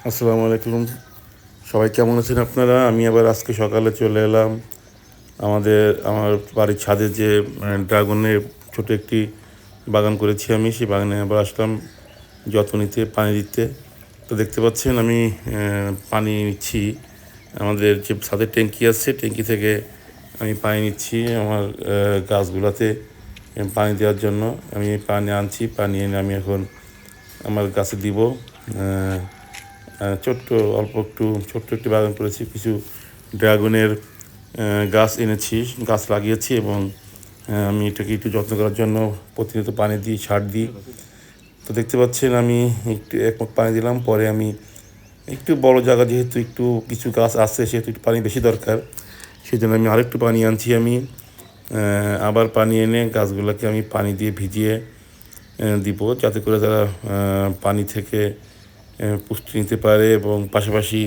আসসালামু আলাইকুম। সবাই কেমন আছেন আপনারা? আমি আবার আজকে সকালে চলে এলাম আমার বাড়ির ছাদে যে ড্রাগনের ছোট একটি বাগান করেছি আমি। সেই বাগানে আবার আসলাম যত্ন নিতে, পানি দিতে। তো দেখতে পাচ্ছেন আমি পানি নিচ্ছি। আমাদের যে ছাদের ট্যাঙ্কি আছে, ট্যাঙ্কি থেকে আমি পানি নিচ্ছি আমার গাছগুলাতে পানি দেওয়ার জন্য। আমি পানি আনছি, পানি এনে আমি এখন আমার গাছে দিব। ছোট্ট অল্প একটু ছোট্ট একটি বাগান করেছি, কিছু ড্রাগনের গাছ এনেছি, গাছ লাগিয়েছি এবং আমি এটাকে একটু যত্ন করার জন্য প্রতিনিয়ত পানি দিই, সার দিই। তো দেখতে পাচ্ছেন আমি একটু এক মগ পানি দিলাম, পরে আমি একটু বড় জায়গা যেহেতু একটু কিছু গাছ আছে সেহেতু একটু পানি বেশি দরকার, সেই জন্য আমি আরেকটু পানি আনছি। আমি আবার পানি এনে গাছগুলোকে আমি পানি দিয়ে ভিজিয়ে দিব, যাতে করে তারা পানি থেকে পুষ্টি নিতে পারে। এবং পাশাপাশি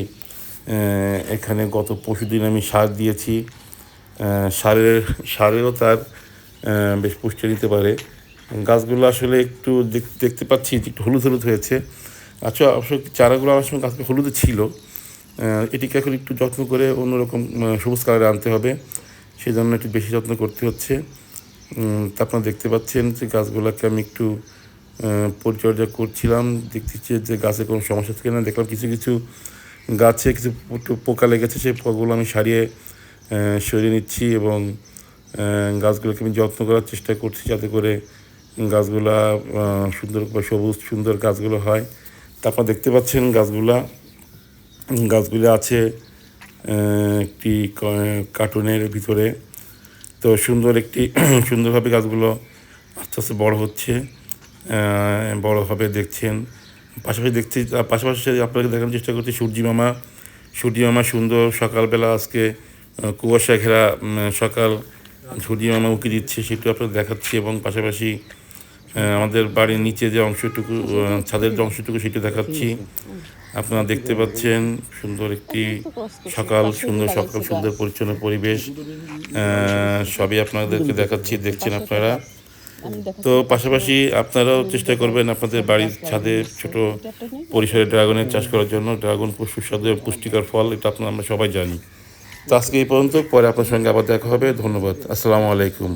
এখানে গত পরশুদিন আমি সার দিয়েছি, সারেও তার বেশ পুষ্টি নিতে পারে। গাছগুলো আসলে একটু দেখতে পাচ্ছি যে একটু হলুদ হলুদ হয়েছে। আচ্ছা, অবশ্য চারাগুলো আমার সময় গাছগুলো হলুদে ছিল। এটিকে এখন একটু যত্ন করে অন্যরকম সবুজ কালারে আনতে হবে, সেই জন্য একটু বেশি যত্ন করতে হচ্ছে। তা আপনারা দেখতে পাচ্ছেন যে গাছগুলোকে আমি একটু পরিচর্যা করছিলাম, দেখতেছি যে গাছে কোনো সমস্যা থাকে না। দেখলাম কিছু কিছু গাছে কিছু পোকা লেগেছে, সেই পোকাগুলো আমি সরিয়ে নিচ্ছি এবং গাছগুলোকে আমি যত্ন করার চেষ্টা করছি, যাতে করে গাছগুলা সুন্দর বা সবুজ সুন্দর গাছগুলো হয়। তারপর দেখতে পাচ্ছেন গাছগুলো আছে একটি কার্টুনের ভিতরে। তো সুন্দরভাবে গাছগুলো আস্তে আস্তে বড় হচ্ছে, বড় হবে দেখছেন। পাশাপাশি আপনাকে দেখানোর চেষ্টা করছি সূর্যি মামা সুন্দর সকালবেলা আজকে কুয়াশা ঘেরা সকাল, সূর্যি মামা উঁকি দিচ্ছে, সেটা আপনাকে দেখাচ্ছি। এবং পাশাপাশি আমাদের বাড়ির নিচে যে অংশটুকু, ছাদের যে অংশটুকু, সেটা দেখাচ্ছি। আপনারা দেখতে পাচ্ছেন সুন্দর একটি সকাল, সুন্দর পরিচ্ছন্ন পরিবেশ, সবই আপনাদেরকে দেখাচ্ছি, দেখছেন আপনারা। তো পাশাপাশি আপনারাও চেষ্টা করবেন আপনাদের বাড়ির ছাদে ছোট পরিসরে ড্রাগনের চাষ করার জন্য। ড্রাগন সুস্বাদু এবং পুষ্টিকর ফল, এটা আমরা সবাই জানি। তো আজকে এই পর্যন্ত, পরে আপনার সঙ্গে আবার দেখা হবে। ধন্যবাদ। আসসালামু আলাইকুম।